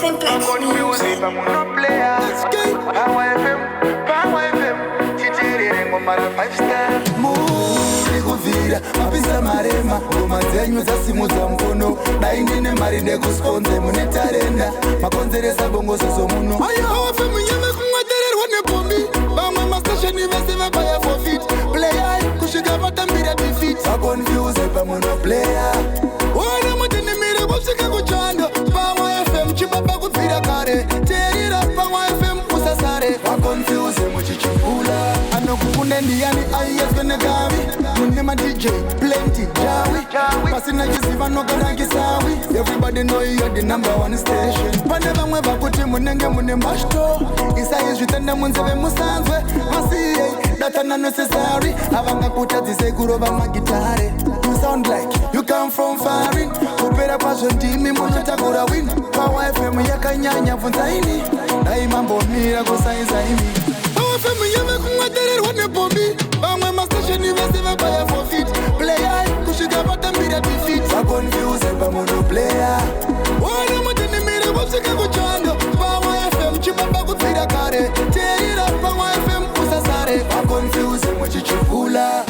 Simplex music. Kuvira mapisa marema ngoma dzenyu dzasimudza mukono dai ndine mari ndekusponze mune tarenda makonzeresa bongozo zomuno ayo FM nyama kumwadererwa nepombi vamwe mastasheni vese vabaya forfeit player kusvika vatambira defeat vakonfuse pamwe no player wana mutinimire kusvika kuchando pamwe FM chibaba kubvira kare teerera pamwe FM usasare vakonfuse muchichipula anokukune ndiyani aiyeswe negavi mune ma DJ plenty jawi pasina chisiva nokanangisawi everybody know you're the number one station pane vamwe vakuti munenge mune mashto isaizvitenda munzeve musanzwe masiye datana necessary havangakutadzise kurova magitare you sound like you come from foreign kupera kwazvo ndimi muchatakura win Power FM yakanyanya bvunzaini dai mambomira kusaizaimi Power FM yave kumwadererwa nepombi vamwe mastasheni vese vabaya forfeit player kusvika vatambira defeat vakonfuse pamuno player wana mutinimire kusvika kuchando Power FM chibaba kubvira kare teerera Power FM usasare vakonfuse muchichipula.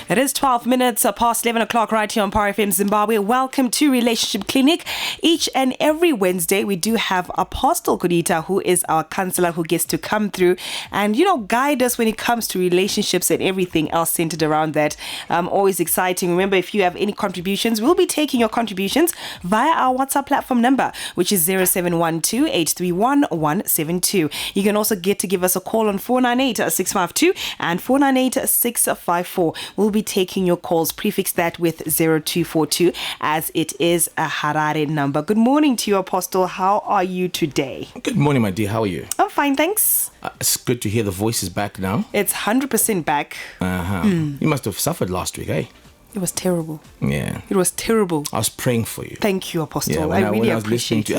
It is 12 minutes past 11 o'clock right here on Power FM Zimbabwe. Welcome to Relationship Clinic. Each and every Wednesday, we do have Apostle Kudita, who is our counselor, who gets to come through and, guide us when it comes to relationships and everything else centered around that. Always exciting. Remember, if you have any contributions, we'll be taking your contributions via our WhatsApp platform number, which is 0712-831-172. You can also get to give us a call on 498-652 and 498-654. We'll be taking your calls. Prefix that with 0242 as it is a Harare number. Good morning to you, Apostle. How are you today? Good morning, my dear. How are you? I'm fine, thanks. It's good to hear the voices back now. It's 100% back. You must have suffered last week, eh? It was terrible. Yeah. It was terrible. I was praying for you. Thank you, Apostle. Yeah, I really appreciate it.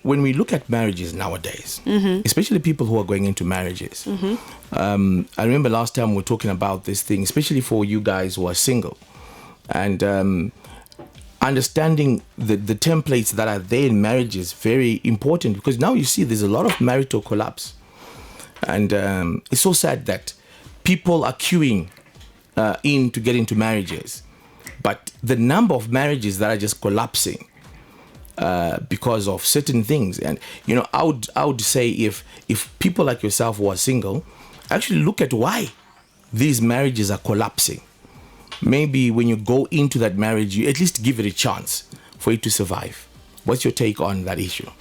When we look at marriages nowadays, especially people who are going into marriages, I remember last time we were talking about this thing, especially for you guys who are single, and understanding the templates that are there in marriage is very important, because now you see there's a lot of marital collapse, and it's so sad that people are queuing in to get into marriages, but the number of marriages that are just collapsing because of certain things. And I would say if people like yourself who are single actually look at why these marriages are collapsing, maybe when you go into that marriage, you at least give it a chance for it to survive. What's your take on that issue?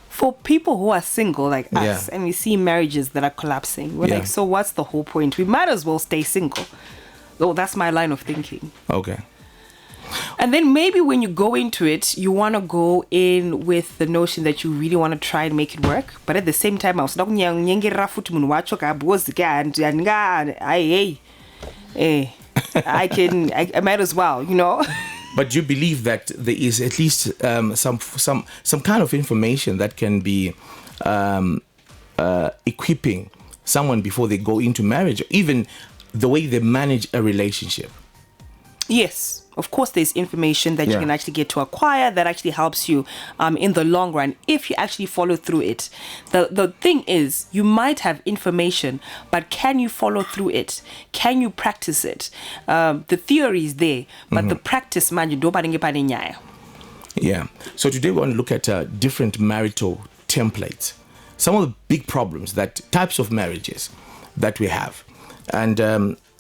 For people who are single like us, and we see marriages that are collapsing, we're like, so what's the whole point? We might as well stay single. Oh, that's my line of thinking. Okay. And then maybe when you go into it, you want to go in with the notion that you really want to try and make it work. But at the same time, I might as well, But you believe that there is at least some kind of information that can be equipping someone before they go into marriage, or even the way they manage a relationship? Yes. Of course, there's information that you can actually get to acquire that actually helps you in the long run if you actually follow through it. The thing is, you might have information, but can you follow through it? Can you practice it? The theory is there, but the practice, man, you don't. Yeah. So today we want to look at different marital templates. Some of the big problems, types of marriages that we have. And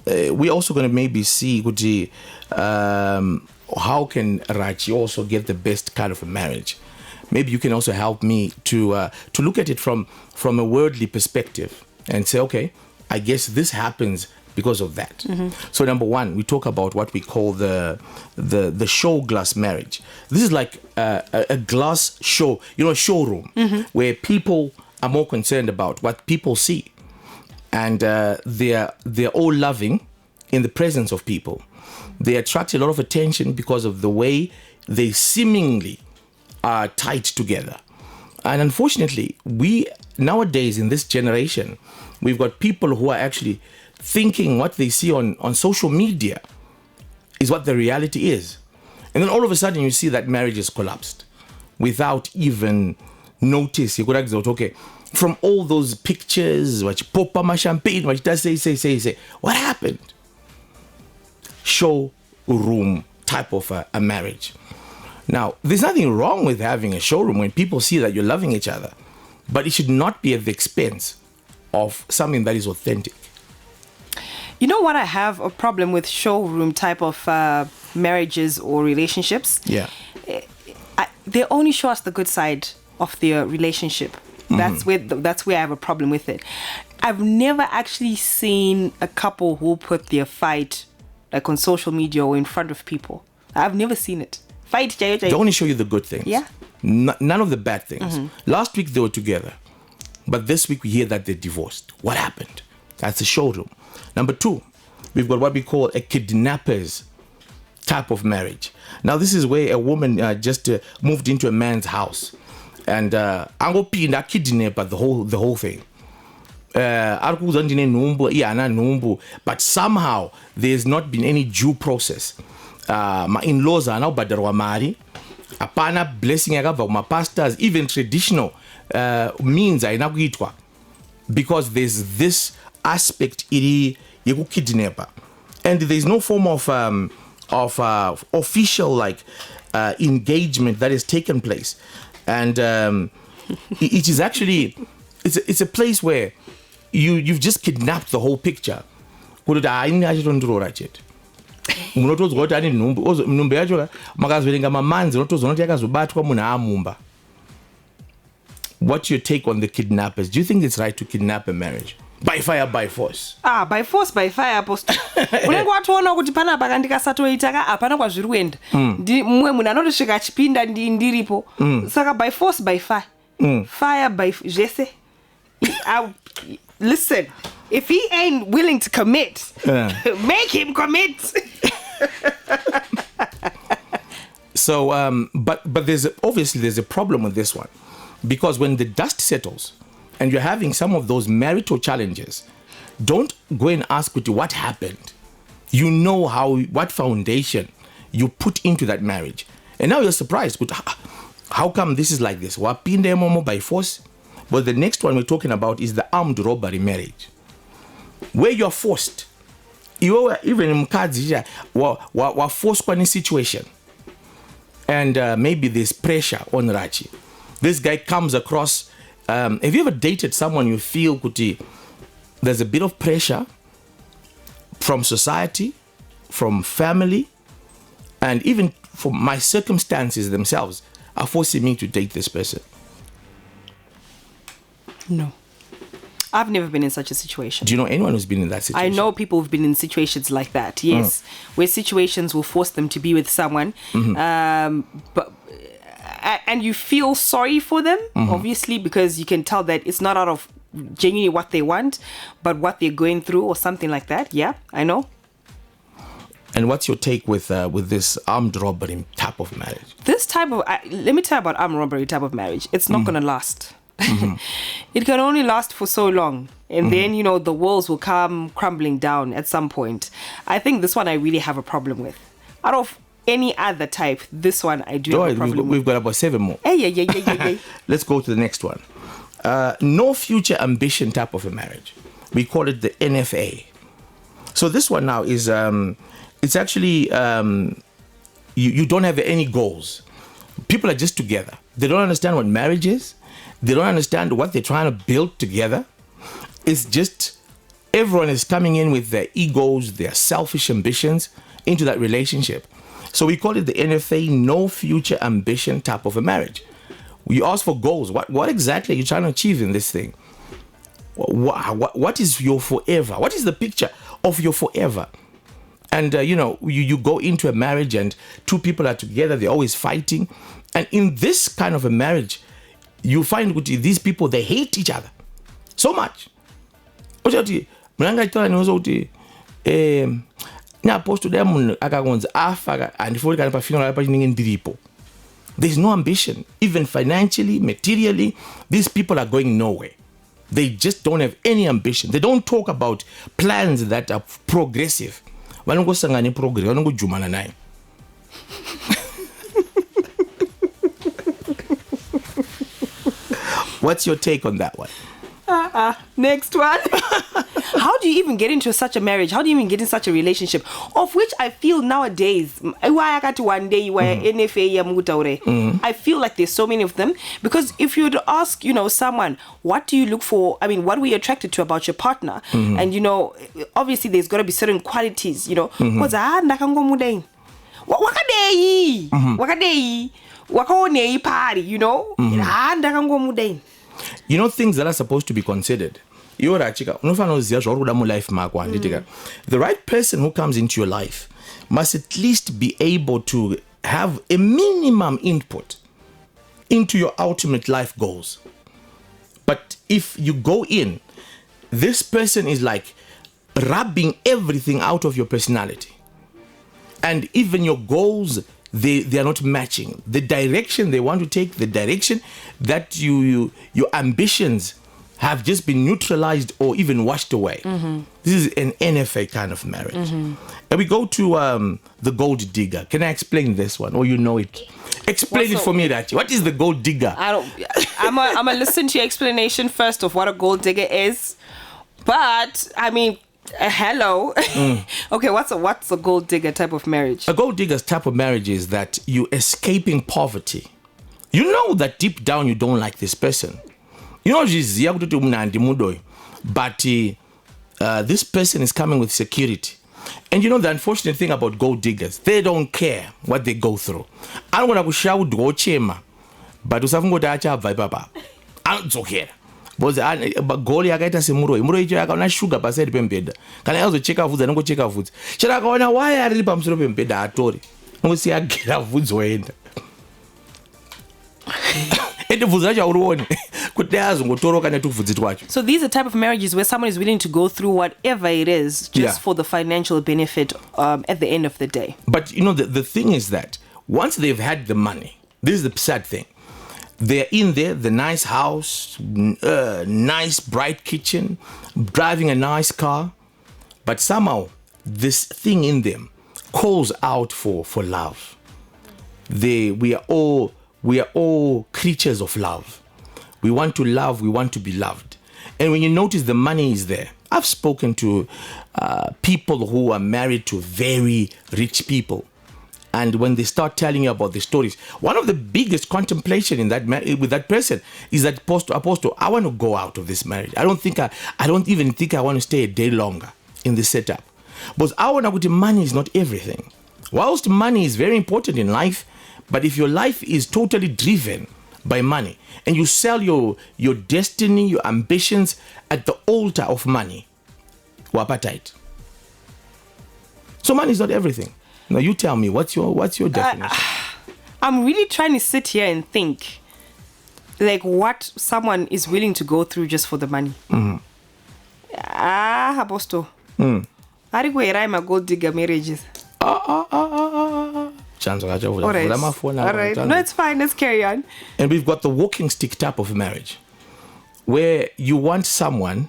we're also going to maybe see how can Rach also get the best kind of a marriage. Maybe you can also help me to look at it from a worldly perspective and say, okay, I guess this happens because of that. So number one, we talk about what we call the show glass marriage. This is like a glass show, a showroom where people are more concerned about what people see. And they're all loving in the presence of people. They attract a lot of attention because of the way they seemingly are tied together. And unfortunately, we nowadays in this generation, we've got people who are actually thinking what they see on social media is what the reality is. And then all of a sudden you see that marriage has collapsed without even notice. You could actually say, okay, from all those pictures, what you pop my champagne, what you does say, what happened? Showroom type of a marriage. Now, there's nothing wrong with having a showroom when people see that you're loving each other, but it should not be at the expense of something that is authentic. You know what? I have a problem with showroom type of marriages or relationships. Yeah. They only show us the good side of their relationship. That's where I have a problem with it. I've never actually seen a couple who put their fight like on social media or in front of people. I've never seen it. Fight, They only show you the good things. Yeah. None of the bad things. Last week they were together, but this week we hear that they're divorced. What happened? That's a showroom. Number 2, we've got what we call a kidnappers type of marriage. Now this is where a woman just moved into a man's house and angopinda kidnap the whole thing. But somehow there's not been any due process. My in-laws are now badarwa mari. Apana blessing yakabva kuma pastors, even traditional means ainakuitwa, because there's this aspect iri yekukidnapa, and there's no form of official like engagement that has taken place, and it is actually it's a place where you've just kidnapped the whole picture. What What's your take on the kidnappers? Do you think it's right to kidnap a marriage? By fire, by force. By force, by fire, Apostle. Unenge watoona kuti pana pakandikasatoita apana kwazviri kuenda. Mumwe munhu anotosvika achipinda ndiripo. Saka by force, by fire. Fire by zvese. Listen, if he ain't willing to commit, make him commit. So, but there's a problem with this one, because when the dust settles and you're having some of those marital challenges, don't go and ask what happened. You know what foundation you put into that marriage, and now you're surprised. But how come this is like this? Wapinde momo by force. But the next one we're talking about is the armed robbery marriage, where you're forced. You even in mukadzi wa forced kwa situation, and maybe there's pressure on Rachi. This guy comes across. Have you ever dated someone you feel kuti there's a bit of pressure from society, from family, and even from my circumstances themselves are forcing me to date this person? No. I've never been in such a situation. Do you know anyone who's been in that situation? I know people who've been in situations like that, yes. Where situations will force them to be with someone. But and you feel sorry for them, obviously, because you can tell that it's not out of genuinely what they want, but what they're going through or something like that. Yeah, I know. And what's your take with this armed robbery type of marriage? This type of... let me tell you about armed robbery type of marriage. It's not going to last. It can only last for so long, and then the walls will come crumbling down at some point. I think this one I really have a problem with. Out of any other type, this one I do have a problem with. We've got about 7 more. Yeah. Let's go to the next one. No future ambition type of a marriage. We call it the NFA. So this one now is it's actually you don't have any goals. People are just together. They don't understand what marriage is. They don't understand what they're trying to build together. It's just everyone is coming in with their egos, their selfish ambitions into that relationship. So we call it the NFA, no future ambition type of a marriage. We ask for goals. What exactly are you trying to achieve in this thing? What is your forever? What is the picture of your forever? And, you go into a marriage and 2 people are together. They're always fighting. And in this kind of a marriage, you find these people, they hate each other so much. There's no ambition. Even financially, materially, these people are going nowhere. They just don't have any ambition. They don't talk about plans that are progressive. Vanongosangana progress, vanongojumana naye. What's your take on that one? Next one. How do you even get into such a marriage? How do you even get in such a relationship? Of which I feel nowadays, I got one day NFA, I feel like there's so many of them. Because if you were to ask, someone, what do you look for? I mean, what were you attracted to about your partner? And, obviously there's got to be certain qualities, Because wakadei party, things that are supposed to be considered. The right person who comes into your life must at least be able to have a minimum input into your ultimate life goals. But if you go in, this person is like rubbing everything out of your personality. And even your goals, they are not matching. The direction they want to take, the direction that your ambitions have just been neutralized or even washed away. This is an NFA kind of marriage. And we go to the gold digger. Can I explain this one? Or you know it? Explain it for me, Rachi. What is the gold digger? I'm gonna listen to your explanation first of what a gold digger is. But I mean, hello. Okay, what's a gold digger type of marriage? A gold digger's type of marriage is that you escaping poverty. You know that deep down you don't like this person. But this person is coming with security. And the unfortunate thing about gold diggers, they don't care what they go through. I don't want to shout chema, but I don't care. Because goal yakaita semuro icho yakaona sugar paside pembeda kana yazocheka vhudzi anongocheka vhudzi chera akaona why ari pamusoro pembeda atori ngosi agera vhudzi oenda ende vhudzi racho aurione kuti azongotoroka netuvhudzi twacho. So these are type of marriages where someone is willing to go through whatever it is just for the financial benefit at the end of the day. But the thing is that once they've had the money, this is the sad thing. They're in there, the nice house, nice bright kitchen, driving a nice car. But somehow, this thing in them calls out for love. We are all creatures of love. We want to love, we want to be loved. And when you notice the money is there, I've spoken to people who are married to very rich people. And when they start telling you about the stories, one of the biggest contemplation in that with that person is that Apostle, I want to go out of this marriage. I don't even think I want to stay a day longer in this setup. But I want to go to money is not everything. Whilst money is very important in life, but if your life is totally driven by money and you sell your destiny, your ambitions at the altar of money, appetite. So money is not everything. Now you tell me, what's your definition? I'm really trying to sit here and think like what someone is willing to go through just for the money. Apostle. Are you going to gold digger marriages? All right. No, it's fine. Let's carry on. And we've got the walking stick type of marriage, where you want someone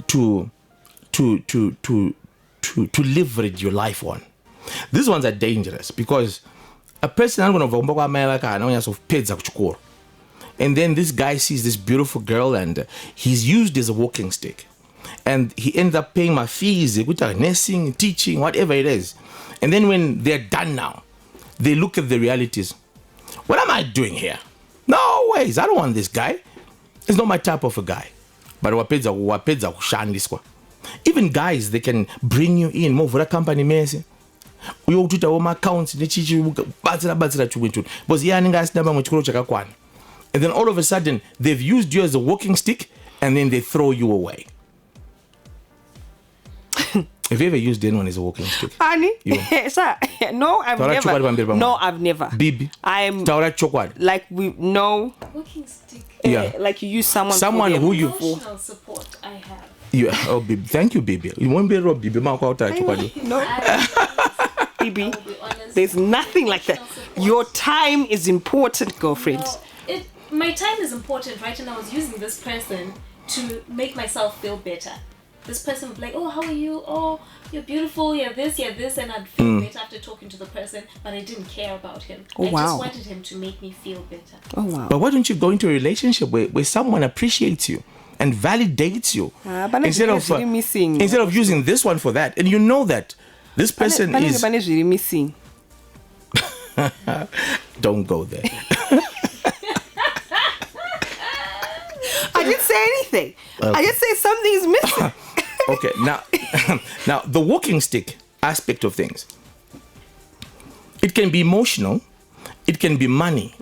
to leverage your life on. These ones are dangerous because a person and then this guy sees this beautiful girl and he's used as a walking stick. And he ends up paying my fees, nursing, teaching, whatever it is. And then when they're done now, they look at the realities. What am I doing here? No ways. I don't want this guy. It's not my type of a guy. But even guys, they can bring you in more for a company message. We all do our accounts, and then all of a sudden they've used you as a walking stick and then they throw you away. Have you ever used anyone as a walking stick? Honey? Sir, no, I've never. No, I've never. Bibi? I'm like no. Walking stick. Like you use someone who you emotional support I have. Bibi. Thank you, Bibi. You won't be Bibi. No. Bibi, there's nothing like that. Your time is important, girlfriend. No, my time is important, right? And I was using this person to make myself feel better. This person would be like, oh, how are you? Oh, you're beautiful, you're this, and I'd feel better after talking to the person, but I didn't care about him. Oh, I wow. just wanted him to make me feel better. Oh, wow. But why don't you go into a relationship where someone appreciates you and validates you But instead of really missing. instead of using this one for that, and you know that this person is. Really missing. Don't go there. I didn't say anything. Okay. I just said something is missing. Okay, now the walking stick aspect of things. It can be emotional, it can be money,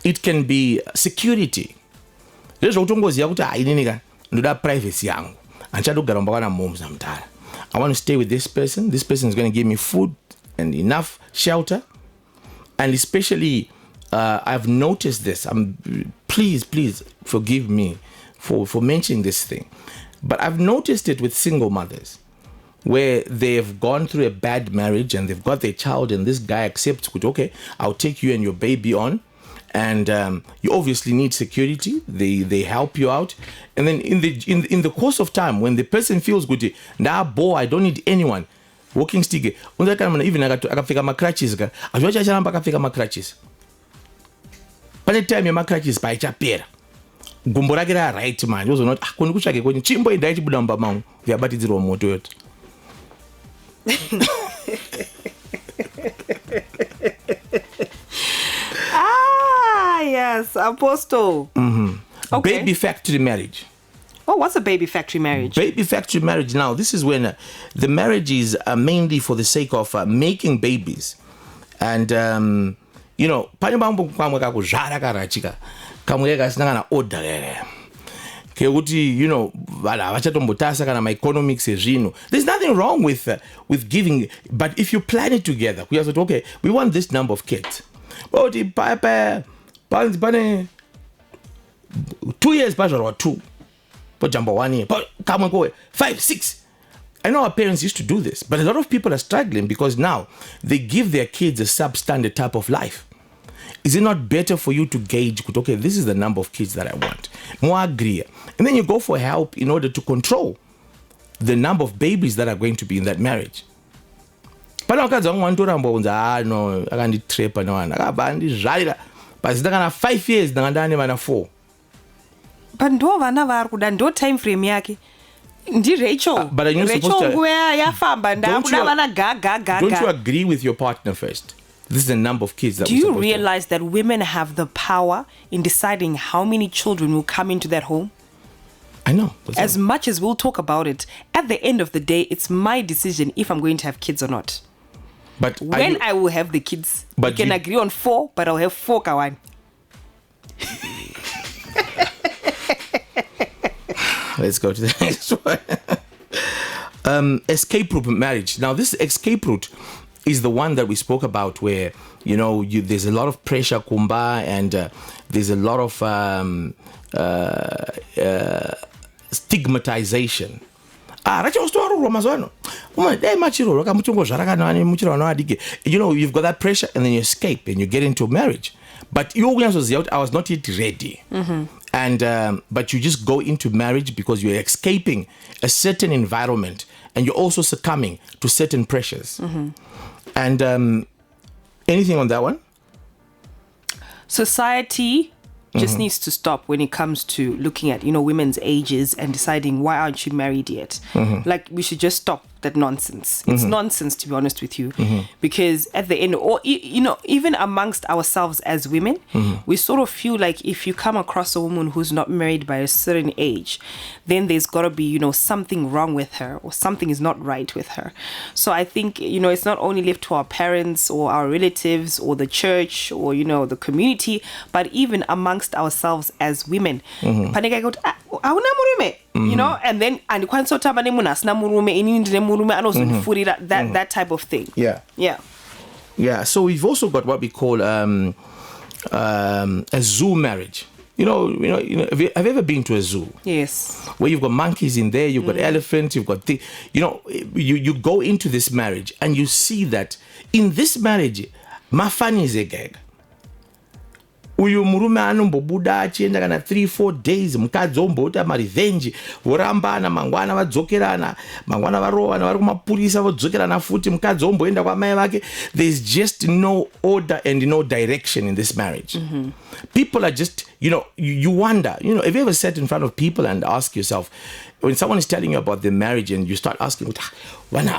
it can be security. There's utongoziya kuti ayinika ndoda privacy yangu. Anchadogara mbakana moms namtala. I want to stay with this person. This person is going to give me food and enough shelter. And especially, I've noticed this. Please forgive me for mentioning this thing. But I've noticed it with single mothers where they've gone through a bad marriage and they've got their child, and this guy accepts, okay, I'll take you and your baby on. And you obviously need security. They help you out. And then in the course of time, when the person feels good, nah, boy, I don't need anyone. Walking stick. Even akafika ma crutches ka. Azwacha charamba akafika ma crutches. Pane time ya ma crutches pa ichapera. Gumbo rake ra right man. Yozo not kuni kuchake kwenye chimbo indai chibuda mba mangu. Vyabatidzirwa moto yote. Yes, Apostle. Okay. Baby factory marriage. Oh, what's a baby factory marriage? Baby factory marriage. Now, this is when the marriage is mainly for the sake of making babies. And, you know, pane mambo kamwe kakuzvara karachika. Kamwe kasinangana order. Kekuti, you know, vachatombotasa kana economics ezvino. There's nothing wrong with giving, but if you plan it together, we have to, okay, we want this number of kids. But pane 2 years or 2. But jumbo 1 year. But come and go 5, 6. I know our parents used to do this, but a lot of people are struggling because now they give their kids a substandard type of life. Is it not better for you to gauge, okay, this is the number of kids that I want? More agree. And then you go for help in order to control the number of babies that are going to be in that marriage. But no, I can't trip and on. But it's 5 years, 4. But ndo vana vari kuda ndo time frame yake. Ndi Rachel. But are you supposed to? Don't you agree with your partner first? This is the number of kids that Do you realize that women have the power in deciding how many children will come into that home? I know. As much as we'll talk about it, at the end of the day, it's my decision if I'm going to have kids or not. But when I will have the kids, we can agree on 4, but I'll have 4 kawan. Let's go to the next one. Escape route marriage. Now, this escape route is the one that we spoke about where, you know, there's a lot of pressure, kumba, and there's a lot of stigmatization. You know, you've got that pressure and then you escape and you get into marriage. But I was not yet ready. And but you just go into marriage because you're escaping a certain environment and you're also succumbing to certain pressures. And anything on that one? Society just needs to stop when it comes to looking at, you know, women's ages and deciding why aren't you married yet? Like, we should just stop that nonsense. It's nonsense, to be honest with you, because at the end, or you know, even amongst ourselves as women, we sort of feel like if you come across a woman who's not married by a certain age, then there's got to be, you know, something wrong with her or something is not right with her. So I think, you know, it's not only left to our parents or our relatives or the church or, you know, the community, but even amongst ourselves as women. You know, and then and that type of thing. Yeah. So we've also got what we call a zoo marriage. You know, have you ever been to a zoo? Yes. Where you've got monkeys in there, you've got elephants, you've got you go into this marriage and you see that in this marriage, mafanize gega. Uyu murume anombobuda achienda kana 3-4 days, mukadzi omboita marevenge, vorambana, mangwana vadzokerana, mangwana varovana, vari kumapurisa vodzokerana futi, mukadzi omboenda kwamai vake. There's just no order and no direction in this marriage. People are just, you wonder, have you ever sat in front of people and ask yourself, when someone is telling you about their marriage and you start asking, I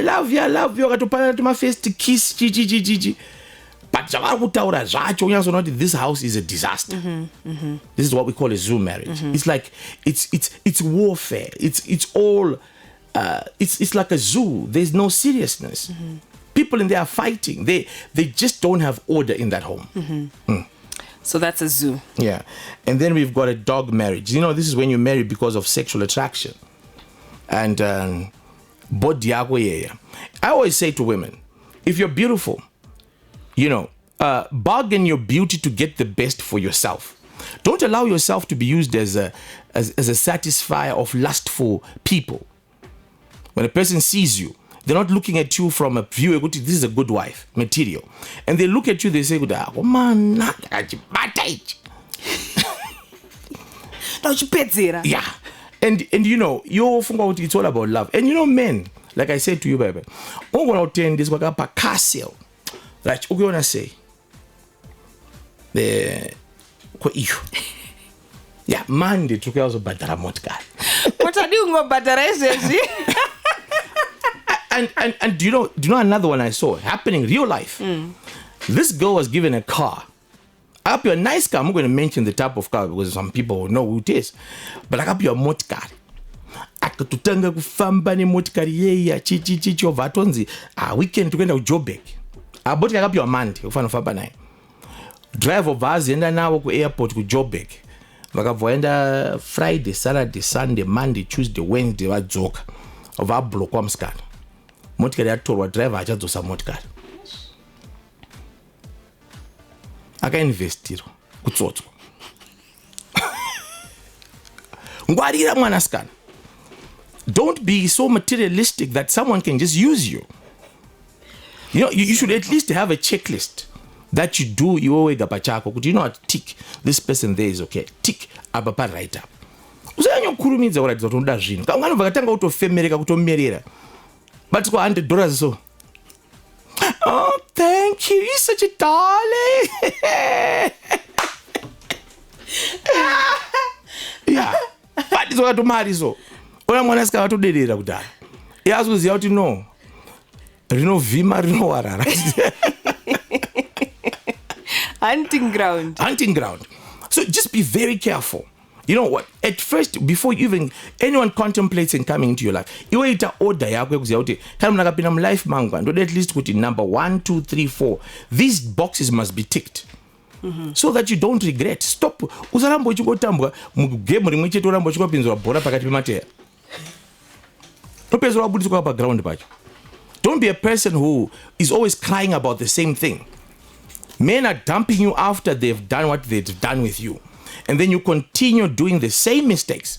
love you, akatopana to my face to kiss, but this house is a disaster. This is what we call a zoo marriage. It's like it's warfare. It's all it's like a zoo. There's no seriousness. People in there are fighting. They just don't have order in that home. So that's a zoo. Yeah. And then we've got a dog marriage. This is when you marry because of sexual attraction. And I always say to women, if you're beautiful, bargain your beauty to get the best for yourself. Don't allow yourself to be used as a satisfier of lustful people. When a person sees you, they're not looking at you from a view, this is a good wife material. And they look at you, they say, oh man, yeah. And it's all about love. And men, like I said to you, baby, this castle. Right, what do you want to say? Yeah, man, they took out of Badara Motka. What are you doing about Badara? And do you know another one I saw happening in real life? This girl was given a car. Up your nice car. I'm going to mention the type of car because some people know who it is. But I got your motka. Akatutanga kufamba ni motkari yeya chichi vatonzi. Weekend tukenda Joburg. Aboti akapia Monday ufana famba naye. Driver vazienda nawo ku airport ku Joburg. Vakavoenda Friday, Saturday, Sunday, Monday, Tuesday, Wednesday vadzoka. Vablockwa msikana. Motikari yatorwa driver achadzosa motikari. Akainvestirwa kutsotswa. Ngwarira mwanasikana. Don't be so materialistic that someone can just use you. You should at least have a checklist that you do iwewe gapachako. Could you not tick this person there is okay? Tick abapa right up. Usanyo kurumidza kuratidza kuti unoda zvinhu. Kamwana vakatanga kutofemereka kutomerera. But kwa $100 so. Oh, thank you. You're such a darling. Yeah. But it's what to marry so. Ona mwana sika watoderera kudara. Yazoziya kuti no. Rinovhima rinowarara. Hunting ground. So just be very careful. You know what? At first, before anyone contemplates in coming into your life, you wait to order yako kuziya kuti kana munakapinda mu life mangu and at least kuti number 1, 2, 3, 4. These boxes must be ticked. So that you don't regret. Stop. Usarambo uchikotambwa mugame rimwe chete urambo uchikopinzwa bhora pakati pemateya. Nopezwa wabudiswa pa ground pacho. Don't be a person who is always crying about the same thing. Men are dumping you after they've done what they've done with you. And then you continue doing the same mistakes.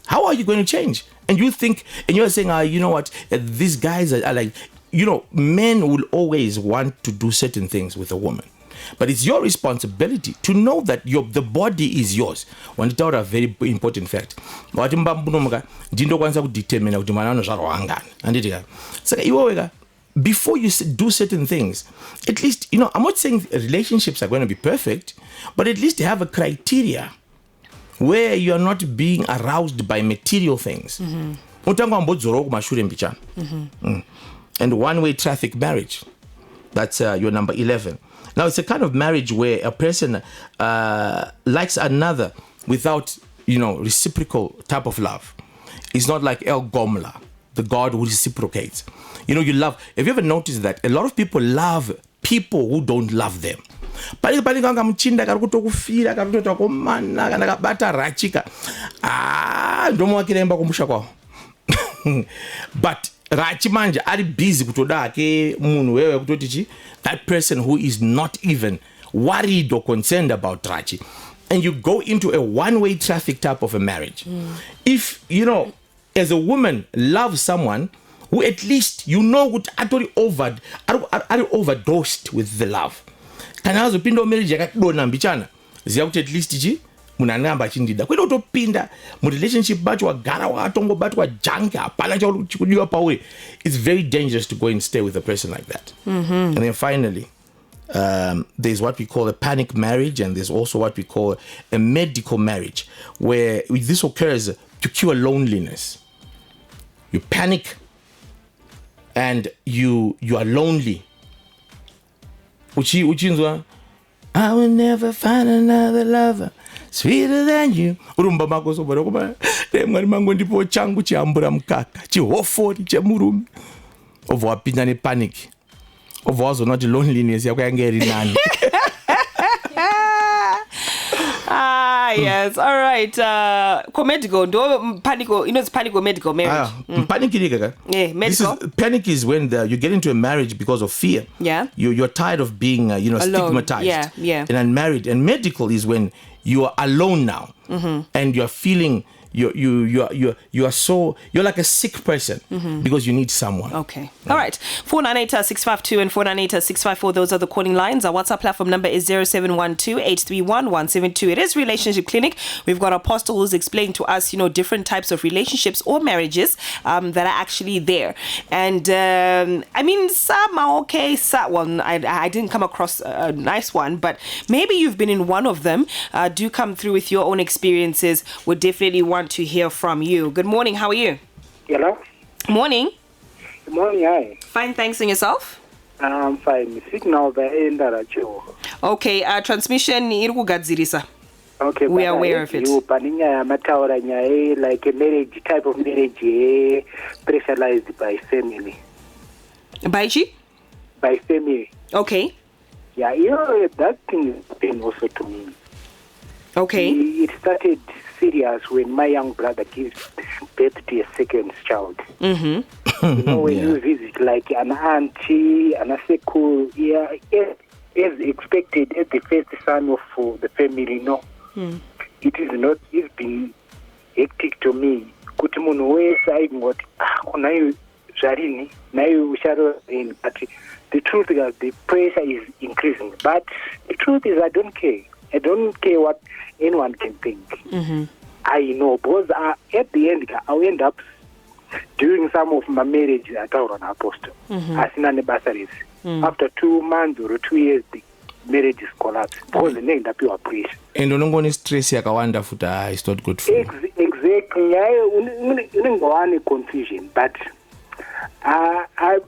How are you going to change? And you think, and you're saying, you know what, these guys are like, men will always want to do certain things with a woman. But it's your responsibility to know that the body is yours. One tell a very important fact. Before you do certain things, at least, I'm not saying relationships are going to be perfect, but at least have a criteria where you are not being aroused by material things. And one-way traffic marriage. That's your number 11. Now, it's a kind of marriage where a person likes another without, reciprocal type of love. It's not like El Gomla, the God who reciprocates. You love. Have you ever noticed that a lot of people love people who don't love them? But Rachi manja ari busy kutoda ake munhu wewe kutotichi that person who is not even worried or concerned about Rachi, and you go into a one-way traffic type of a marriage. If as a woman love someone who at least you know would are overdosed with the love. Kana azopinda marriage yakadona mbichana ziya kuti at least chi munhu anenge achindida kwete kutopinda murelationship bacho wagara wakatongobatwa junk hapana chikudiwa pauri. It's very dangerous to go and stay with a person like that. And then finally there's what we call a panic marriage, and there's also what we call a medical marriage, where this occurs to cure loneliness. You panic and you are lonely. Uchinzwa, I will never find another lover sweeter than you. Urumba mako so baroko mwari mangu ndipo changu chiambura mkaka chihofori chemurume. Ovo wapinda ne panic. Ovo wazo not loneliness yako yangeri nani. Yes, all right. Medical, do panico, it's panico medical marriage. Panic yeah, medical. Panic is when you get into a marriage because of fear. Yeah. You're tired of being stigmatized. Yeah. And unmarried. And medical is when you are alone now, and you're feeling you're like a sick person because you need someone. Okay. All right. 498-652 and 498-654. Those are the calling lines. Our WhatsApp platform number is 0712-831-172. It is Relationship Clinic. We've got Apostle who's explained to us, different types of relationships or marriages that are actually there. And some are okay. I didn't come across a nice one, but maybe you've been in one of them. Do come through with your own experiences. Would definitely want to hear from you. Good morning. How are you? Hello. Morning. Good morning. Hi. Fine. Thanks. And yourself? I'm fine. Signal the okay. Transmission irukugadzirisa. Okay. We are aware of it. You paninya mataura nyae like a marriage type of marriage pressurized by family. By chi? By family. Okay. Yeah, that thing happened also to me. Okay. It started serious when my young brother gives birth to a second child. When you visit like an auntie, an uncle, as expected as the first son of the family, it is not. It's been hectic to me. Kuti munhu wese aingoti kunayo zvarini nayo ucharoini, but the truth is the pressure is increasing. But the truth is I don't care. I don't care what anyone can think. I know, because at the end, I'll end up doing some of my marriage at our apostle. As in anniversaries. After 2 months or 2 years, the marriage is collapsed. Because the end up your pressure. And don't stress yakawanda futa is not good for you. Exactly. I confusion, but I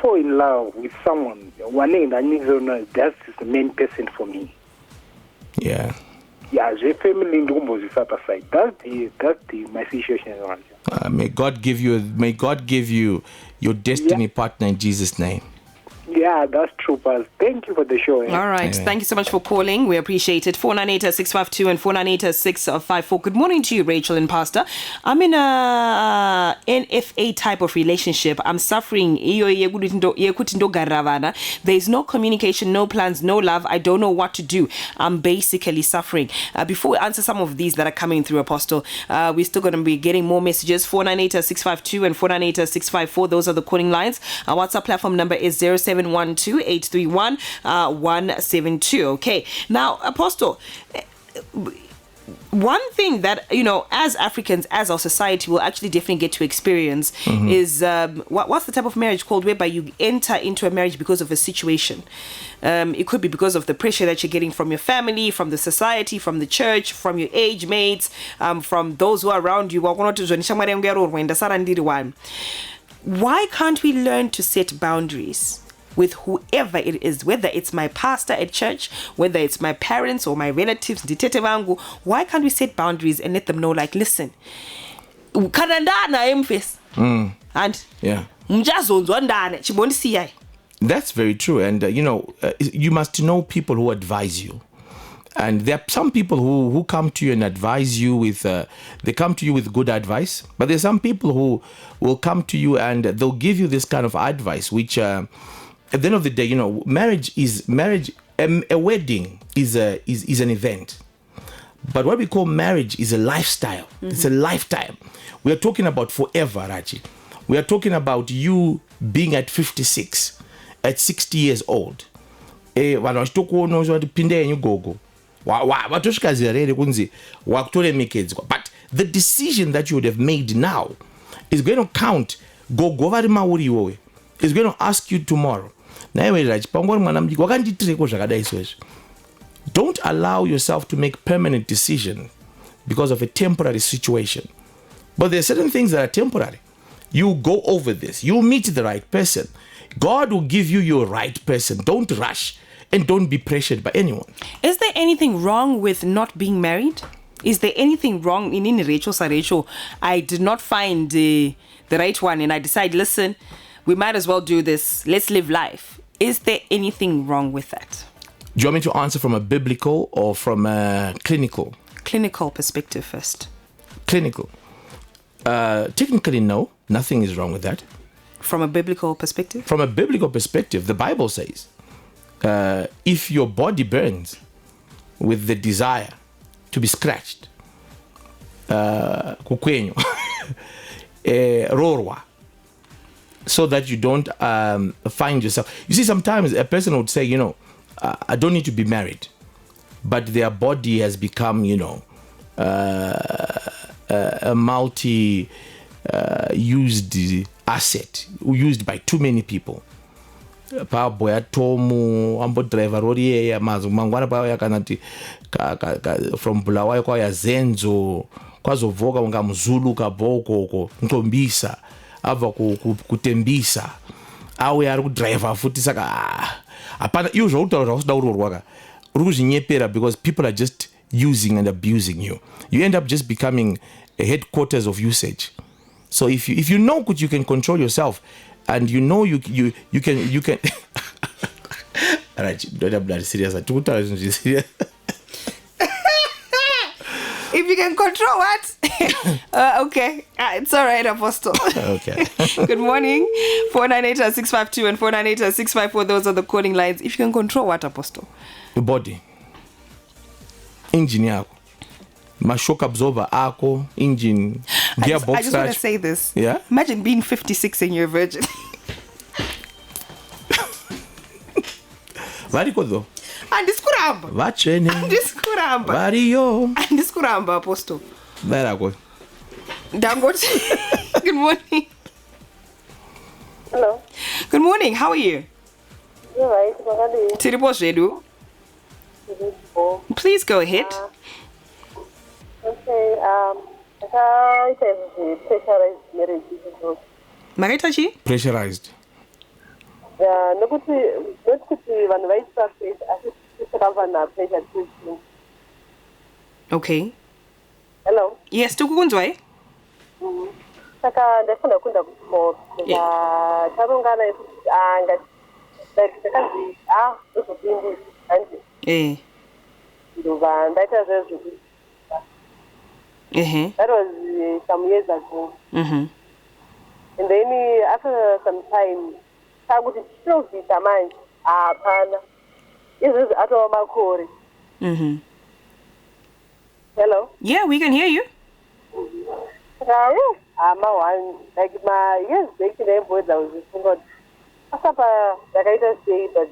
fall in love with someone. One name that means that's the main person for me. Yeah. Yeah, the family in the set aside. That's my situation. May God give you your destiny partner in Jesus' name. Yeah, that's true, Paz. Thank you for the show. All right. Thank you so much for calling. We appreciate it. 498-652 and 498-654. Good morning to you, Rachel and Pastor. I'm in a NFA type of relationship. I'm suffering. There's no communication, no plans, no love. I don't know what to do. I'm basically suffering. Before we answer some of these that are coming through, Apostle, we're still going to be getting more messages. 498-652 and 498-654. Those are the calling lines. Our WhatsApp platform number is 0712-831-172. Okay. Now, Apostle, one thing that, as Africans, as our society will actually definitely get to experience is what's the type of marriage called whereby you enter into a marriage because of a situation. It could be because of the pressure that you're getting from your family, from the society, from the church, from your age mates, from those who are around you. Why can't we learn to set boundaries with whoever it is, whether it's my pastor at church, whether it's my parents or my relatives? Why can't we set boundaries and let them know, like, listen, and that's very true. And you must know people who advise you. And there are some people who come to you and advise you with, they come to you with good advice. But there's some people who will come to you and they'll give you this kind of advice, which at the end of the day, marriage. A wedding is an event. But what we call marriage is a lifestyle. It's a lifetime. We are talking about forever, Raji. We are talking about you being at 56, at 60 years old. Vanhu vachitokuona kuti pinda yenyu gogo vatosvika here kunzi wakutoremekedzwa. But the decision that you would have made now is going to count. Gogo vari mauri iwowe is going to ask you tomorrow. Naiwe Rach, pangori mwana mudiki wakandiitireko zvakadai izvozvo. Don't allow yourself to make permanent decisions because of a temporary situation. But there are certain things that are temporary. You go over this. You meet the right person. God will give you your right person. Don't rush and don't be pressured by anyone. Is there anything wrong with not being married? Is there anything wrong in Rachel? I did not find the right one and I decide, listen, we might as well do this. Let's live life. Is there anything wrong with that? Do you want me to answer from a biblical or from a clinical? Clinical perspective first. Clinical. Technically, no. Nothing is wrong with that. From a biblical perspective? From a biblical perspective, the Bible says, if your body burns with the desire to be scratched, kukwenyo, rorwa, so that you don't find yourself. You see, sometimes a person would say, I don't need to be married, but their body has become, a multi-used asset, used by too many people. Paboya tomu ambo driver rori ya mangwana pa yakanati from Bulawayo kwa ya Zenzo kwazovoka unga mzulu kaboko ntombisa ava kutembisa awe ari kudriver futi saka apana iyo zvautaura zvakudaurorwa uri kuzvinyepera because people are just using and abusing you. You end up just becoming a headquarters of usage. So if you know that you can control yourself and you know you can alright, don't have that serious. If you can control what? Okay. It's all right, Apostle. Okay. Good morning. 498-652 and 498-654. Those are the calling lines. If you can control what, Apostle? Your body. Engine yako. Shock absorber ako, engine, gearbox. I just want to say this. Yeah? Imagine being 56 and you're a virgin. Variko though. Andiskuramba. Vachene. Andiskuramba. Vario. Andiskuramba, Apostle. Varako. Dangote. Good morning. Hello. Good morning. How are you? You're right. Tiribo Zedu. Please go ahead. Okay. I pressurized marriage. Maritachi? Pressurized. Yeah, not to one right surface. I think pressure too. Okay. Hello. Yes, tukukunzwa. Saka ndafuna kunda kusport. Tarungana anga ndakazi uzopindi and nduva ndaita zvezvo. That was some years ago. And then after some time, I would still be the mind. This is at all my core. Hello? Yeah, we can hear you. I'm one like my yes, they can have with those. Asapa, like I just say, but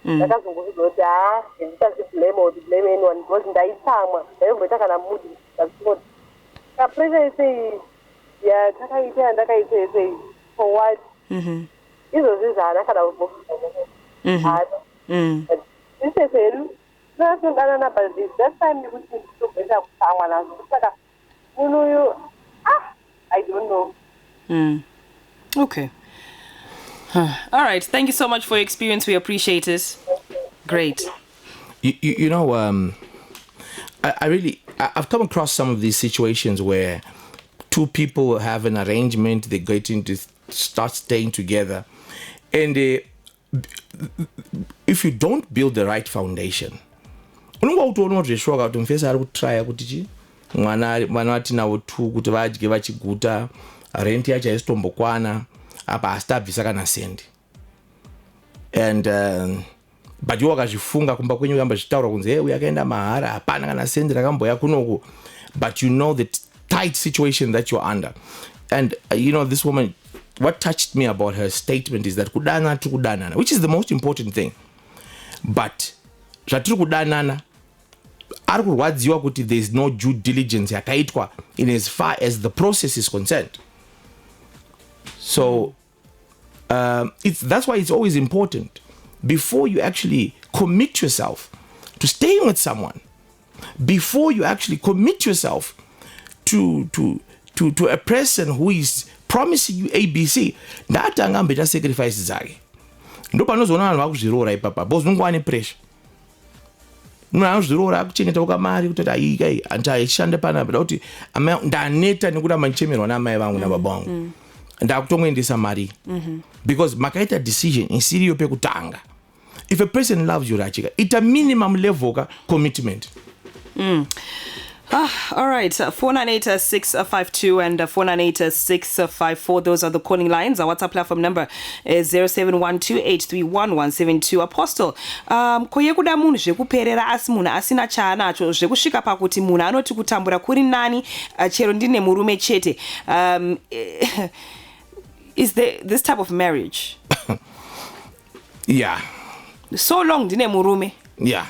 that doesn't go to die and just blame or blame anyone wasn't die time. They were talking about moody. That's what. The president says, yeah, say, for what? This was I kind of book. This is it. Nothing about this. That time you would to better someone else. I don't know. Okay. All right. Thank you so much for your experience. We appreciate it. Great. You know, I've come across some of these situations where two people have an arrangement, they get into start staying together, and if you don't build the right foundation, mwana atinawo tu kuti vadye vachiguta rent yacho haisitombokwana apa asitabvisa kana sendi and but iwo wakazvifunga kumba kwenyu uyamba zvitaura kunzi uyu akaenda mahara hapana kana sendi rakamboya kunoku, but you know the tight situation that you're under. And this woman what touched me about her statement is that kudana tiri kudanana, which is the most important thing. But zvatiri kudanana ari kurwadziwa kuti there is no due diligence yakaitwa in as far as the process is concerned. So that's why it's always important before you actually commit yourself to staying with someone, before you actually commit yourself to a person who is promising you ABC, ndatanga mbeta sacrifices zake. Ndo panozoona vanhu vakuzvirora ipapa because nungu ane pressure. Munhu anozvirora akuchengeta ukamari kuti ai andichashande panapa kuti ndaneta nekuda mandichemerwa namai vangu nababa vangu. Ndakutongoendesa mari. Because makaita decision isiriyo pekutanga. If a person loves you, Rachika, it's a minimum level commitment. All right, 498-652 and 498-654. Those are the calling lines. Our WhatsApp platform number is 0712-831-172. Apostle, koyekuda munhu zvekuperera asi munhu asina chaanacho zvekusvika pakuti munhu anoti kutambura kuri nani chero ndine murume chete. Is there this type of marriage? Yeah. So long ndine murume. Yeah.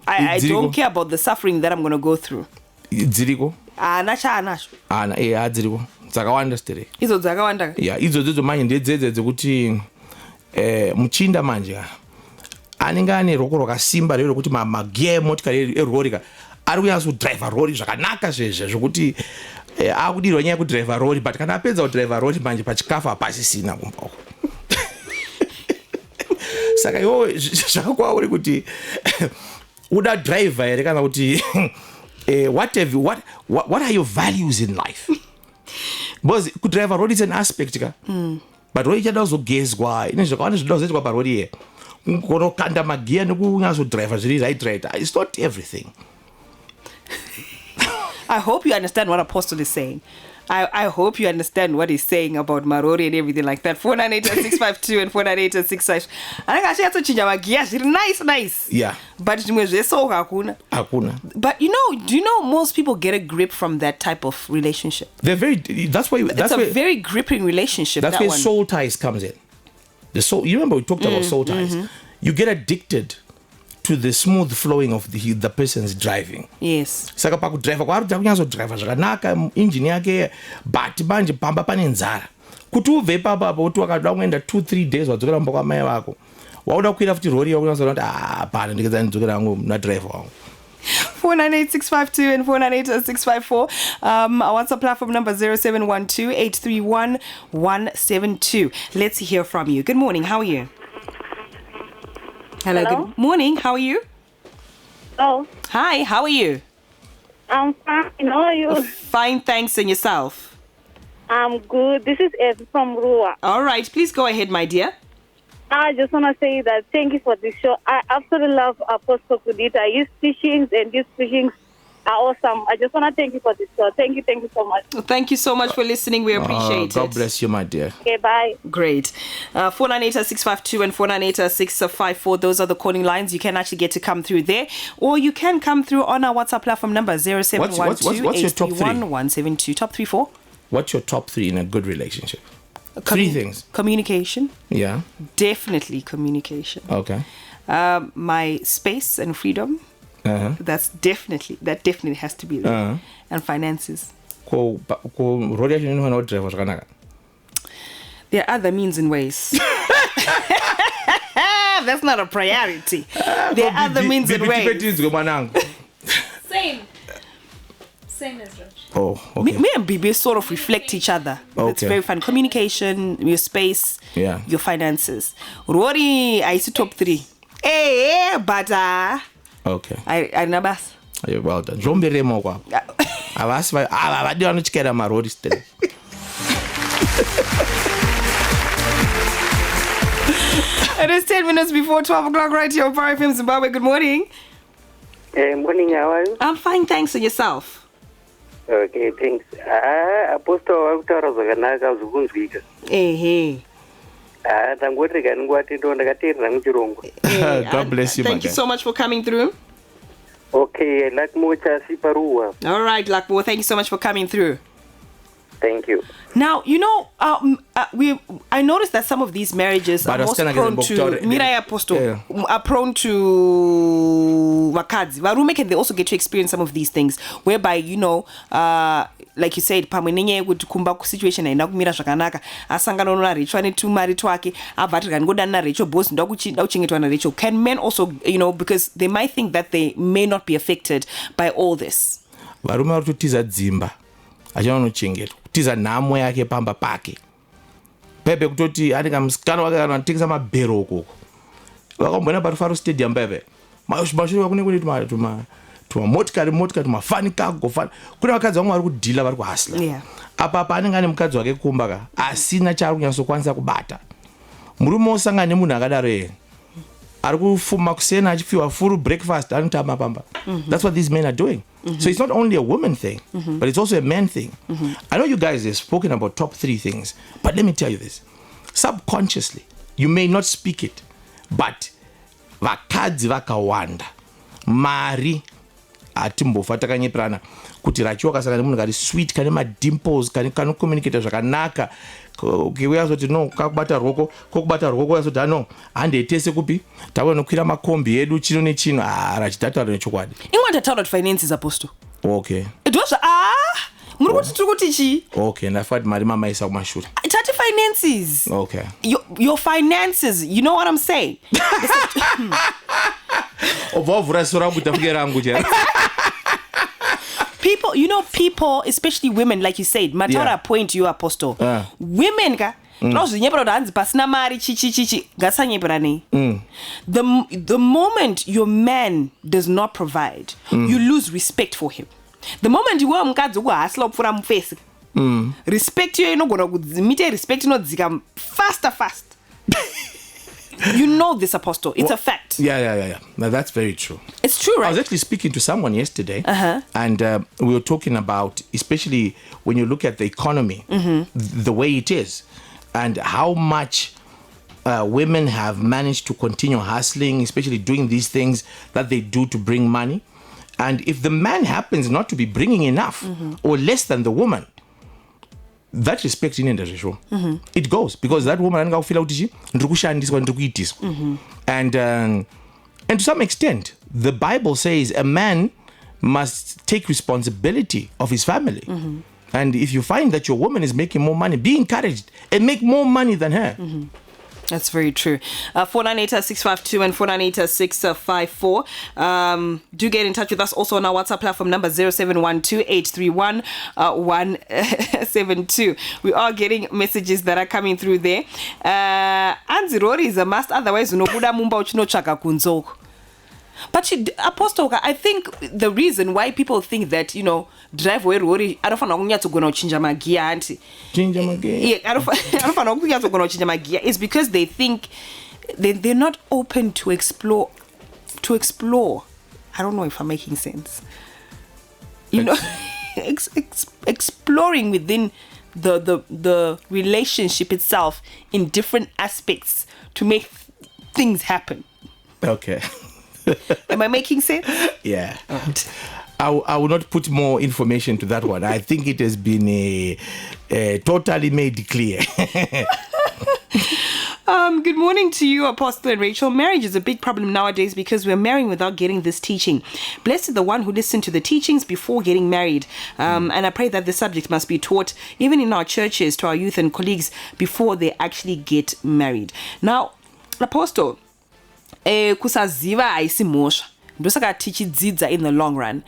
I don't care about the suffering that I'm going to go through. Dziriko? Anacho. Dziriko. Dzakawanda stere. Izo dzakawanda. Yeah, idzo manje ndedzedze dzekuti muchinda manje anenge ane roko rakasimba rero kuti magear emotikari erorika ari kunyasa kudrive rori zvakanaka zvekuti akudirwa nyaya yekudrive rori, but kana apedza kudrive rori manje pachikafu hapasisina kumbako. Saka iwo zvakakwauri kuti uda driver here kana kuti what are your values in life? Because kudrive road is an aspect ka. But road ichada kuzogezwa ine zvakawanda zvinoda kuzoitwa parod here. Kunokanda magear nekunyaso driver zviri right. It's not everything. I hope you understand what Apostle is saying. I hope you understand what he's saying about Marori and everything like that. 498-652 and 498-655. I think I to change our gears. Nice. Yeah. But hakuna. But do you know most people get a grip from that type of relationship? They're that's why it's a very gripping relationship. That's where soul ties comes in. The soul, you remember we talked about soul ties. You get addicted to the smooth flowing of the person's driving. Yes. Saka pakudrive kwaari kunyaso drive zvakanaka engine yake, but manje pamba pane nzara. Kuti ubve papa kuti wakada kuenda 2-3 days wadzokera mumba kwamai vako. Wauda kukwira futi rori yakunyaso kuti pana ndikeza ndidzokera hangu na drive wangu. 498-652 and 498-654. Our WhatsApp platform number 0712-831-172. Let's hear from you. Good morning. How are you? Hello. Good morning. How are you? Oh. Hi. How are you? I'm fine. How are you? Fine, thanks. And yourself? I'm good. This is Ed from Rua. All right. Please go ahead, my dear. I just want to say that thank you for this show. I absolutely love Apostle Kudita. His teachings are awesome. I just want to thank you for this show. Thank you so much. Thank you so much for listening. We appreciate it. God bless you, my dear. Okay, bye. Great. 498-652 and 498-654. Those are the calling lines. You can actually get to come through there, or you can come through on our WhatsApp platform number 0712-831-172. Top 3, 4. What's your top 3 in a good relationship? 3 things. Communication. Yeah. Definitely communication. Okay. My space and freedom. That definitely has to be there. And finances. There are other means and ways. That's not a priority. There are other means and ways. Same as Rach. Oh, okay. Me and Bibi sort of reflect each other. Okay. It's very fun. Communication, your space, your finances. Rory, I see top 3. But okay. I never. You're well done. Romberemo kwa. Avasi avadi anochikera marori still. It is 10 minutes before 12 o'clock right here on Power FM Zimbabwe. Good morning. Morning, how are you? I'm fine, thanks. And yourself? Okay, thanks. Apostle wakutaura zvakanaka zvokunzwika. Tangotrega ningwatindo ndakateerera muchirongwa. God bless you. Thank you so much for coming through. Okay, Lakmo chasi paruwa. All right, Lakmo, thank you so much for coming through. Thank you. Now, I noticed that some of these marriages are most prone to Mirai Apostle are prone to vakadzi. Varume can they also get to experience some of these things whereby like you said pamwe nenyaya yekuti kumba situation haina kumira zvakanaka asangana naRachel netumari twake abvatirwa ngodana naRachel boss ndakuchengetwa naRachel. Can men also because they might think that they may not be affected by all this? Varume vari kutotiza dzimba achina unochengetwa kutiza nhamo yake pamba pake pepe kutoti ari kamusikana wake anotengesa mabhero ukoko vakamboenda paRufaro stadium pepe mashure kune tumamotikari tumafani kagofani kune vakadzi vamwe vari kudhila vari kuhasla apa anenge ane mukadzi wake kumba ka asina chaari kunyatsokwanisa kubata. Murume osangana nemunhu akadaro ere ari kufuma kusena achipiwa full breakfast anotama pamba. That's what these men are doing. So it's not only a woman thing, but it's also a man thing. I know you guys have spoken about top 3 things, but let me tell you this. Subconsciously, you may not speak it, but vakadzi vakawanda mari atimbofa takanyeprana kuti Rachel kasanga nemunhu kari sweet kane madimples kane communicate zvakanaka ukiuya zoti no kakubata roko yazoti no handetese kupi takwenokwira makombi edu chino nechino rachidataura nechokwadi ingwa ndataura kuti finances Apostle. Okay. Ndozva muri kuti tiri kuti chi? Okay, ndafati mari mamaisa kumashure. Tati finances. Okay. Your finances, you know what I'm saying? Obvavura sora kutafuke rangu je. People, especially women, like you said, Mataura point you Apostle. Women ka the moment your man does not provide, you lose respect for him. The moment you go mukadzi ukuhasla upfura mufesi, respect you inogona kudzimita respect inodzika fast. You know this, Apostle. It's a fact. Yeah. Now that's very true. It's true, right? I was actually speaking to someone yesterday, and we were talking about, especially when you look at the economy, the way it is, and how much women have managed to continue hustling, especially doing these things that they do to bring money. And if the man happens not to be bringing enough or less than the woman, that respect in industry it goes, because that woman ananga kufila kuti ndikushandiswa ndikuitiswa. And to some extent the Bible says a man must take responsibility of his family. And if you find that your woman is making more money, be encouraged and make more money than her. That's very true. 498-652 and 498-654. Do get in touch with us also on our WhatsApp platform number 0712-831-172. We are getting messages that are coming through there. Anzirori is a must, otherwise unobuda mumba uchinochaka kunzoko. But Apostle, I think the reason why people think that, driveway rori anofana kunyatsogoona kuchinja magia anti. Chinja magia. Yeah, anofana kunyatsogoona kuchinja magia is because they think they're not open to explore. I don't know if I'm making sense. Exploring within the relationship itself in different aspects to make things happen. Okay. Am I making sense? Yeah. I will not put more information to that one. I think it has been totally made clear. Good morning to you, Apostle and Rachel. Marriage is a big problem nowadays because we're marrying without getting this teaching. Blessed is the one who listened to the teachings before getting married. And I pray that the subject must be taught even in our churches to our youth and colleagues before they actually get married. Now, Apostle, kusaziva haisi mhosva ndosaka tichidzidza in the long run.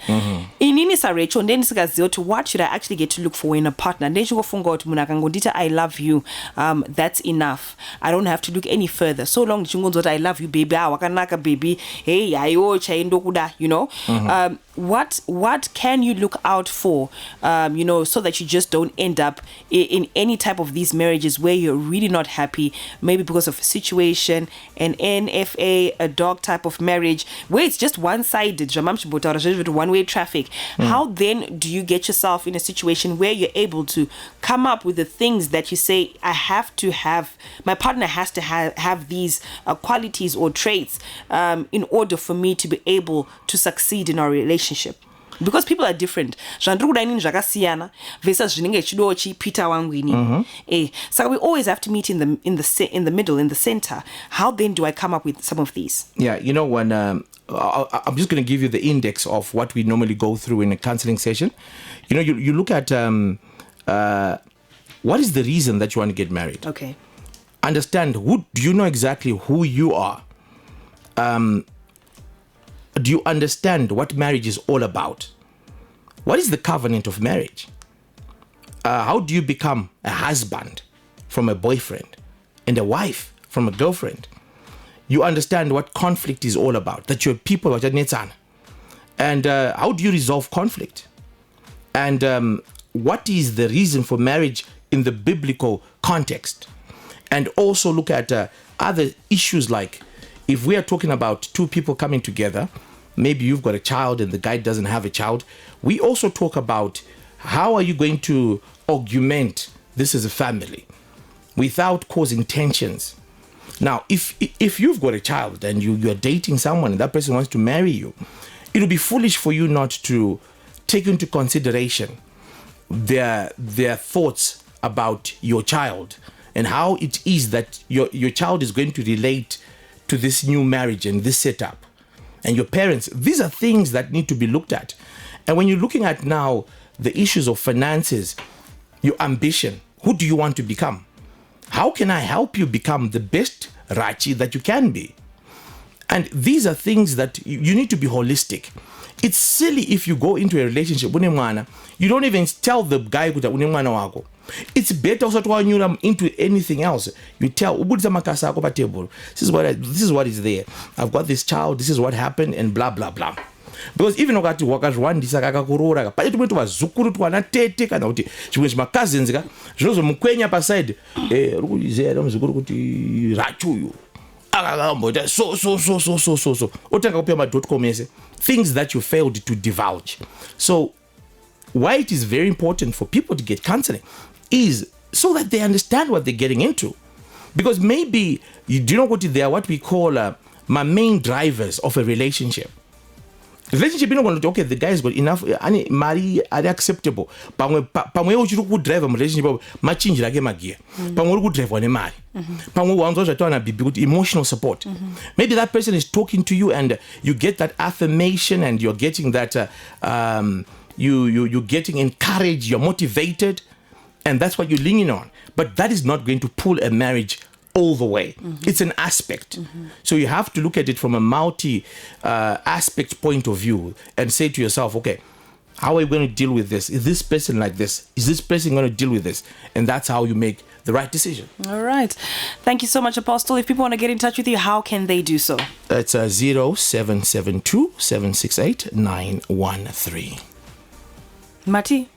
Inini saRachel ndendisikaziva kuti what should I actually get to look for in a partner. Ndechingofunga kuti munhu akangondita I love you, that's enough. I don't have to look any further. So long ndichingonzwa kuti I love you baby, wakanaka baby, hey aiwo chaindokuda, what can you look out for, so that you just don't end up in any type of these marriages where you're really not happy, maybe because of a situation, an NFA, a dog type of marriage, where it's just one-sided, one-way traffic. How then do you get yourself in a situation where you're able to come up with the things that you say, my partner has to have these qualities or traits in order for me to be able to succeed in our relationship? because people are different. Zvandiri kuda inini zvakasiyana versus zvinenge chichidiwa chipita wangu inini. So we always have to meet in the middle, in the center. How then do I come up with some of these? Yeah, you know, when I'm just going to give you the index of what we normally go through in a counseling session. You know, you look at what is the reason that you want to get married? Okay. Understand, do you know exactly who you are? Do you understand what marriage is all about? What is the covenant of marriage? How do you become a husband from a boyfriend and a wife from a girlfriend? You understand what conflict is all about, that you're people. And how do you resolve conflict? And what is the reason for marriage in the biblical context? And also look at other issues like, if we are talking about two people coming together, maybe you've got a child and the guy doesn't have a child. We also talk about how are you going to augment this as a family without causing tensions. Now, if you've got a child and you're dating someone and that person wants to marry you, it would be foolish for you not to take into consideration their thoughts about your child and how it is that your child is going to relate to this new marriage and this setup. And your parents, these are things that need to be looked at. And when you're looking at now the issues of finances, your ambition, who do you want to become? How can I help you become the best Rachi that you can be? And these are things that you need to be holistic. It's silly if you go into a relationship with a you don't even tell the guy who it's better also to you into anything else. You tell this is what is there. I've got this child, this is what happened, and blah blah blah. Because even wakati wakazwandisa kakakurora pale tumwe vazukuru twana tete kana kuti chimwe chimacousins ka zvinozomukwenya paside rukuzera muzukuru kuti rachuyu akakamboita so otanga kupiwa ma.com yese, things that you failed to divulge. So why it is very important for people to get counseling is so that they understand what they're getting into. Because maybe you do know what they are, what we call my main drivers of a relationship. Relationship, you know, okay, the guy's got enough, marry, are acceptable. Pamwe uchiri kudrive relationship, machinji like magia. Pamwe uri kudrive wane mari. Pamwe wanzoja to anabibi with emotional support. Maybe that person is talking to you and you get that affirmation and you're getting that, you're getting encouraged, you're motivated, and that's what you're leaning on. But that is not going to pull a marriage all the way. It's an aspect. So you have to look at it from a multi aspect point of view and say to yourself, okay, how are you going to deal with this? Is this person like this? Is this person going to deal with this? And that's how you make the right decision. All right. Thank you so much, Apostle. If people want to get in touch with you, how can they do so? It's 0772 768 913. Mati?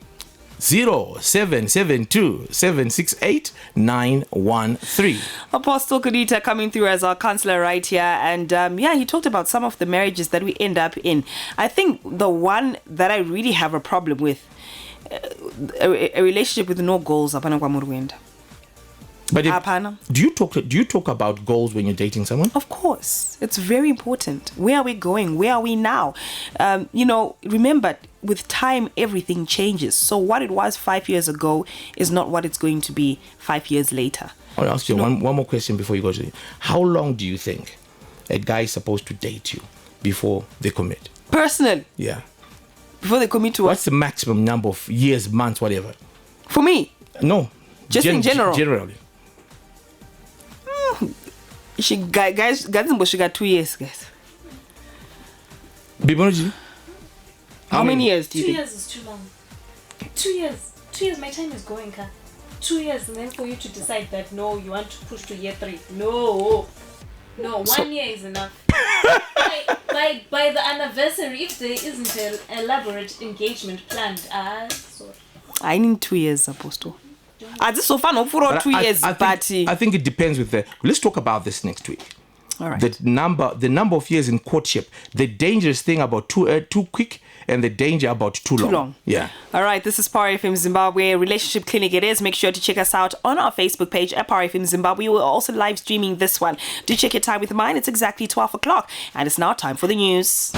0772 768 913. Apostle Kudita coming through as our counselor right here. And he talked about some of the marriages that we end up in. I think the one that I really have a problem with, a relationship with no goals. But do you talk about goals when you're dating someone? Of course. It's very important. Where are we going? Where are we now? Remember, with time, everything changes. So what it was 5 years ago is not what it's going to be 5 years later. I'll ask you one more question before you go to it. How long do you think a guy is supposed to date you before they commit? Personally? Yeah. Before they commit to what? What's the maximum number of years, months, whatever? For me? No. Just in general? Generally. She got 2 years, guys. Bibonoji? How many years do you think? 2 years is too long. 2 years. 2 years, my time is going, Ka. 2 years, and then for you to decide that, no, you want to push to year 3. No, 1 year is enough. by the anniversary, if there isn't an elaborate engagement planned, sorry. I need 2 years, Apostle. This so far, no, for 2 years, I think it depends with let's talk about this next week. All right. The number of years in courtship, the dangerous thing about too quick, and the danger about too long. Yeah. All right. This is Power FM Zimbabwe Relationship Clinic. It is. Make sure to check us out on our Facebook page at Power FM Zimbabwe. We're also live streaming this one. Do check your time with mine. It's exactly 12 o'clock, and it's now time for the news.